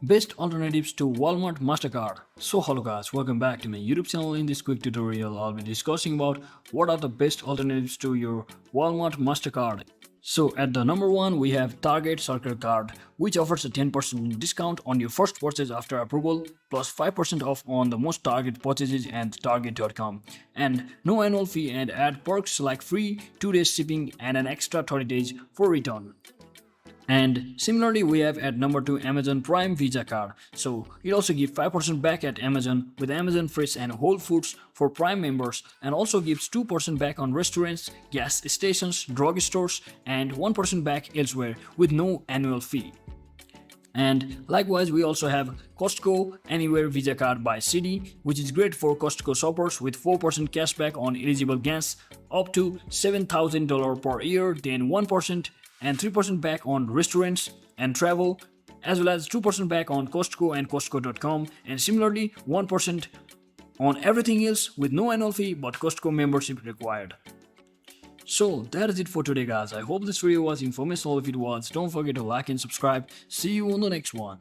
Best alternatives to Walmart Mastercard. So hello guys, welcome back to my YouTube channel. In this quick tutorial, I'll be discussing about what are the best alternatives to your Walmart Mastercard. So at the number one, we have Target Circle Card, which offers a 10% discount on your first purchase after approval, plus 5% off on the most Target purchases and Target.com, and no annual fee, and add perks like free 2 days shipping and an extra 30 days for return. And similarly, we have at number 2 Amazon Prime Visa Card. So it also gives 5% back at Amazon with Amazon Fresh and Whole Foods for Prime members, and also gives 2% back on restaurants, gas stations, drugstores, and 1% back elsewhere with no annual fee. And likewise, we also have Costco Anywhere Visa Card by Citi, which is great for Costco shoppers with 4% cashback on eligible gas up to $7,000 per year, then 1% and 3% back on restaurants and travel, as well as 2% back on Costco and Costco.com, and similarly 1% on everything else with no annual fee but Costco membership required. So that is it for today guys. I hope this video was informational. If it was, don't forget to like and subscribe. See you on the next one.